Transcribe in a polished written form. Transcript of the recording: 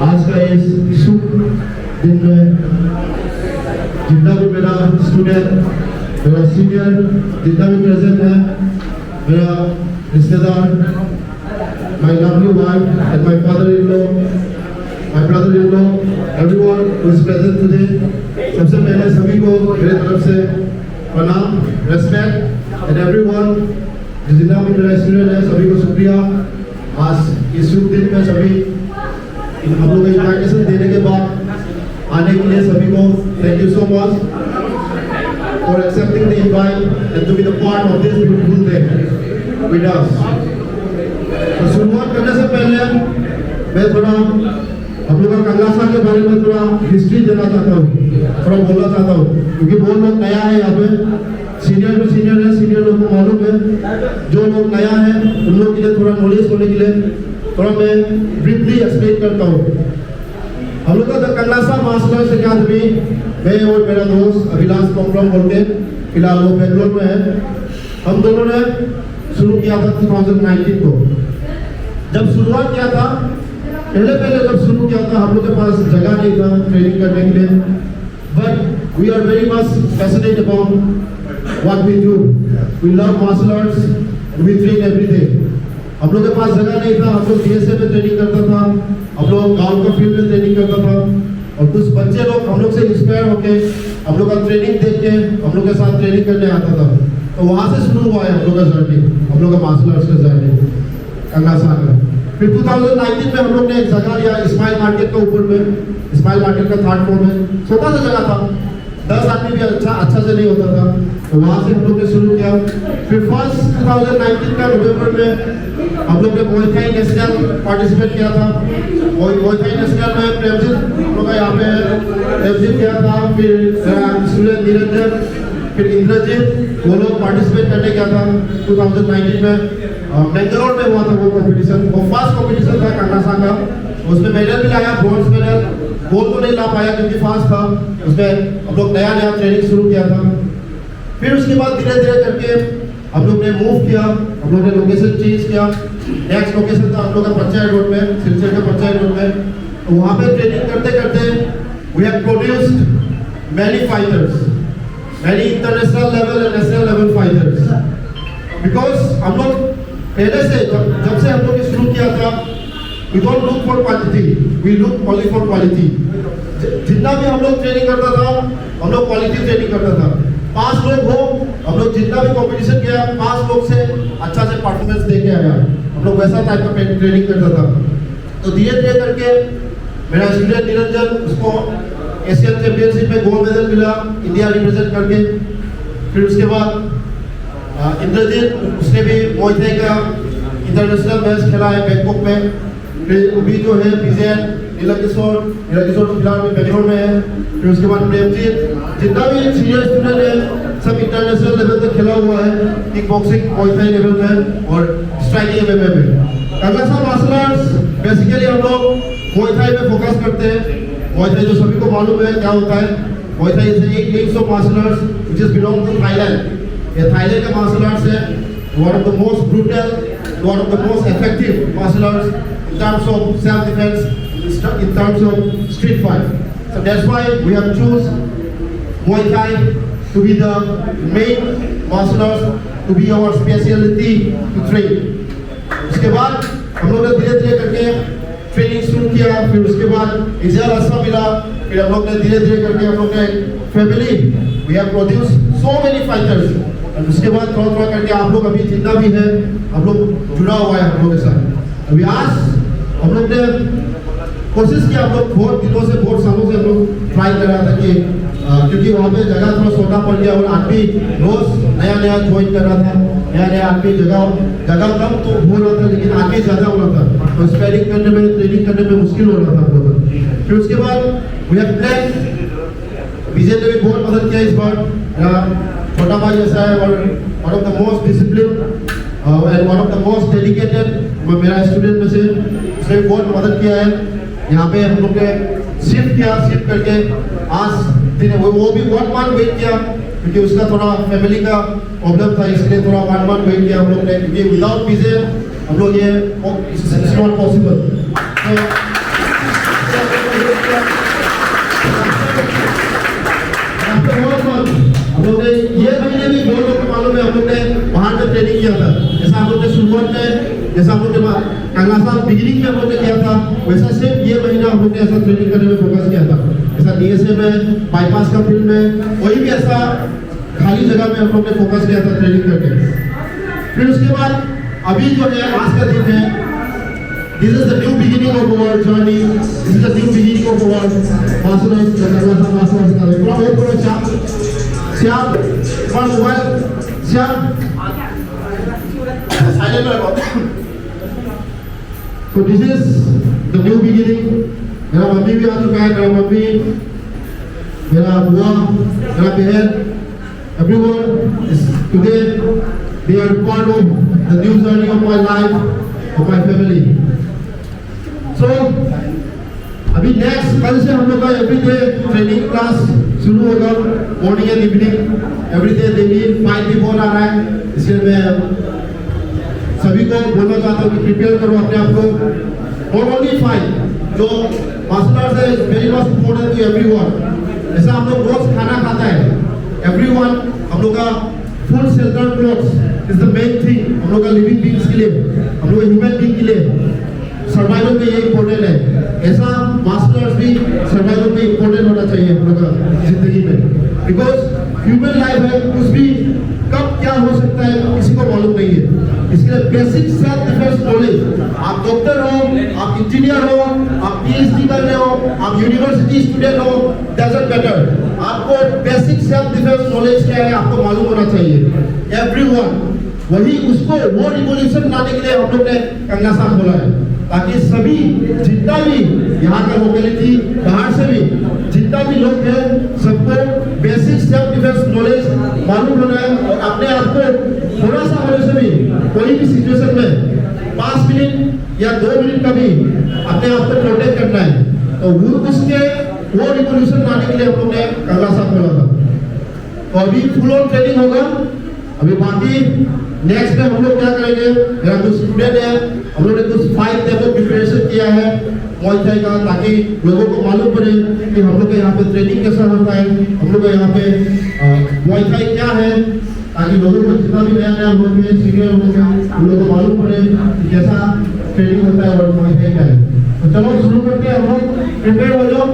आज का इस शुभ दिन में जितना भी मेरा स्टूडेंट, मेरा सीनियर जितना भी प्रेजेंट है, मेरा रिश्तेदार, my lovely wife and my father-in-law, my brother-in-law, everyone who is present today, सबसे पहले सभी को मेरे तरफ से प्रणाम, रेस्पेक्ट एंड एवरीवन जितना भी मेरा स्टूडेंट है सभी को शुक्रिया। आज इस शुभ दिन में सभी हम लोग इन्विटेशन देने के बाद आने के लिए सभी को thank you so much for accepting the invite and to be the part of this beautiful day with us. तो शुरुआत करने से पहले मैं थोड़ा हम लोग का कंगलासा के बारे में थोड़ा हिस्ट्री देना चाहता हूँ, थोड़ा बोलना चाहता हूँ, क्योंकि बहुत लोग नया है यहाँ पे, सीनियर है, सीनियर लोग को मालूम है, जो लोग नया है उन लोग के लिए थोड़ा नॉलेज होने के लिए थोड़ा मैं ब्रीफली एक्सप्लेन करता हूँ। हम लोग का कंगलासा मार्शल आर्ट्स अकादमी, मैं और मेरा दोस्त अभिलाष कोमरम बोलते, फिलहाल वो बेंगलोर में है, हम दोनों ने शुरू किया था 2019 को। जब शुरुआत किया था, पहले जब शुरू किया था हम लोग के पास जगह नहीं था ट्रेनिंग करने के लिए, but we are very much passionate about what we do, we love martial arts, we train every day. हम लोग के पास जगह नहीं था, हम लोग डीएसए में ट्रेनिंग करता था, हम लोग गांव का फील्ड में ट्रेनिंग करता था, और कुछ बच्चे लोग हम लोग से इंस्पायर होके हम लोग का ट्रेनिंग देख के हम लोग के साथ ट्रेनिंग करने आता था। तो वहाँ से शुरू हुआ है हम लोग का जर्नी, हम लोग का मार्शल आर्ट्स का जर्नी कंगलासा का। फिर 2019 में हम लोग ने एक जगह लिया स्माइल मार्केट के ऊपर में, स्माइल मार्केट का 3rd फ्लोर में, छोटा सा जगह था, 10 आदमी भी अच्छा से नहीं होता था, तो वहाँ से हम लोग ने शुरू किया। फिर फर्स्ट 2019 का नवंबर में हम लोग ने मुay thai नेशनल पार्टिसिपेट किया था, और मुay thai नेशनल में प्रेमजीत हम लोग का यहाँ पे प्रेमजीत किया था, फिर स्टूडेंट निरंजन, फिर इंद्रजीत, वो लोग पार्टिसिपेट करने गया था 2019 में। बेंगलोर में हुआ था वो कंपटीशन, वो फर्स्ट कंपटीशन था कंगलासा का, उसमें मेडल भी लाया, ब्रॉन्ज मेडल, गोल्ड तो नहीं ला पाया क्योंकि फास्ट था, उसमें हम लोग नया ट्रेनिंग शुरू किया था। फिर उसके बाद धीरे धीरे करके हम लोग ने मूव किया, हम लोग ने लोकेशन चेंज किया। नेक्स्ट लोकेशन था हम लोग का पंचायत रोड में, सिलचर के पंचायत रोड में। तो वहाँ पे ट्रेनिंग करते करते we have produced many fighters, many international level and national level fighters, because हम लोग पहले से जब से हम लोग ने शुरू किया था, we don't look for quantity, we look only for quality। जितना भी हम लोग ट्रेनिंग करता था, हम लोग क्वालिटी ट्रेनिंग करता था। 5 लोग हो, हम लोग जितना भी कंपटीशन किया 5 लोग से अच्छा से परफॉर्मेंस दे के आया, हम लोग वैसा टाइप का ट्रेनिंग करता था। तो धीरे धीरे करके मेरा स्टूडेंट निरंजन, उसको एशियन चैंपियनशिप में गोल्ड मेडल मिला इंडिया रिप्रेजेंट करके। फिर उसके बाद इंद्रजीत, उसने भी मुay thai का इंटरनेशनल मैच खेला है बैंकॉक में। फिर अभी जो है विजय नीलकिशोर तो फिलहाल में बेंगलोर में है। फिर उसके बाद प्रेमजीत, जितना भी सीनियर स्टूडेंट है सब इंटरनेशनल लेवल तक खेला हुआ है, किक बॉक्सिंग मुay thai लेवल में और स्ट्राइकिंग एमएमए में। कंगलासा मार्शल आर्ट्स बेसिकली हम लोग मुay thai पे फोकस करते हैं। मुay thai जो सभी को मालूम है क्या होता है, मुay thai इज एक means of martial arts which is belong to Thailand. ये थाईलैंड का मार्शल आर्ट्स है, one of the most brutal, one of the most effective martial arts in terms of self defense, in terms of street fight. So that's why we have choose Muay Thai to be the main martial arts, to be our specialty to train. उसके बाद हम लोग ने धीरे धीरे करके training शुरू किया। फिर उसके बाद इजाज़त अच्छा मिला, फिर हम लोग ने धीरे धीरे करके हम लोग ने family, we have produced so many fighters। और उसके बाद थोड़ा करके आप लोग अभी जितना भी है हम लोग जुड़ा हुआ है हम लोग के साथ। अभी आज हम लोग ने कोशिश किया, हम लोग बहुत दिनों से, बहुत सालों से हम लोग ट्राई कर रहा था कि क्योंकि वहाँ पे जगह थोड़ा छोटा पड़ गया और आदमी रोज नया ज्वाइन कर रहा था, नया आदमी जगह कम तो हो रहा था लेकिन आदमी ज़्यादा हो रहा था, तो स्पेलिंग करने में, ट्रेनिंग करने में मुश्किल हो रहा था हम लोग। फिर उसके बाद वी हैव प्लान, विजय ने भी बहुत मदद किया इस बार, छोटा भाई जैसा है और one of the most discipline and one of the most dedicated मेरा स्टूडेंट में से, उसने बहुत मदद किया है। यहाँ पे हम लोग ने शिफ्ट करके आज दिन वो भी 1 month वेट किया क्योंकि उसका थोड़ा फैमिली का प्रॉब्लम था, इसलिए थोड़ा 1 month वेट किया हम लोग ने, क्योंकि विदाउट विजय हम लोग ये इट्स नॉट पॉसिबल। हम लोग ने शुरुआत में जैसा हम लोग ने कंगलासा बिगिनिंग में हम लोग ने किया था, वैसा सिर्फ ये महीना हम लोग ने ऐसा ट्रेनिंग करने में फोकस किया था। ऐसा डीएसए में, बाईपास का फील्ड में, कोई भी ऐसा खाली जगह में हम लोग ने फोकस किया था ट्रेनिंग करके। फिर उसके बाद अभी जो है आज का दिन है, this is the new beginning of our journey, this is the new beginning of our martial arts, martial arts का पूरा बहुत बड़ा Shyam one mobile Shyam silent रखो। So this is the new beginning। मेरा मम्मी भी आ चुका है, मेरा मम्मी, मेरा बुआ, मेरा बहन, everyone is today they are part of the new journey of my life, of my family। So अभी नेक्स्ट कल से हम लोग का एवरीडे ट्रेनिंग क्लास शुरू होगा, morning and evening everyday daily 5 before आ रहा है। इसलिए मैं सभी को बोलना चाहता हूँ कि प्रिपेयर करो अपने आप को। नॉट ओनली 5, जो मार्शल आर्ट्स है very much important to everyone. ऐसा हम लोग रोज खाना खाता है, एवरीवन हम लोग का full shelter clothes is the main thing. हम लोग का लिविंग बींग्स के लिए, हम लोग ह्यूमन बींग के लिए सर्वाइवल में ये इम्पोर्टेंट है। ऐसा मार्शल आर्ट्स भी सर्वाइवल में इम्पोर्टेंट होना चाहिए हम लोग का जिंदगी में, बिकॉज ह्यूमन लाइफ है, कुछ भी कब क्या हो सकता है किसी को मालूम नहीं है। इसके लिए बेसिक सेल्फ डिफेंस नॉलेज, आप डॉक्टर हो, आप इंजीनियर हो, आप पीएचडी कर रहे हो, आप यूनिवर्सिटी स्टूडेंट हो, डजंट मैटर, आपको बेसिक सेल्फ डिफेंस नॉलेज क्या है आपको मालूम होना चाहिए। एवरीवन वही उसको वो रिवॉल्यूशन लाने के लिए हम लोग ने कंगलासा खोला है, ताकि सभी जितना भी यहाँ का लोकेलिटी बाहर से भी जितना भी लोग हैं सबको बेसिक सेल्फ डिफेंस नॉलेज मालूम होना है। और अपने आप को थोड़ा सा होने से भी कोई भी सिचुएशन में 5 मिनट या 2 मिनट का भी अपने आप को प्रोटेक्ट करना है। तो वो रिवॉल्यूशन लाने के लिए हम लोग ने कंगलासा खोला था। तो अभी फुल ऑन ट्रेनिंग होगा। अभी बाकी नेक्स्ट में हम लोग क्या करेंगे, मेरा कुछ स्टूडेंट है, हम लोग ने कुछ 5 डेमो प्रिपरेशन किया है मुआय थाई का, ताकि लोगों को मालूम पड़े कि हम लोग के यहाँ पे ट्रेनिंग कैसा होता है, हम लोग के यहाँ पे मुआय थाई क्या है, ताकि लोगों को जितना भी नया लोग हैं, सीनियर लोग हैं, उन लोगों को मालूम पड़े कि कैसा ट्रेनिंग होता है और मुआय थाई क्या है। तो चलो शुरू करते हैं, हम लोग प्रिपेयर हो जाओ।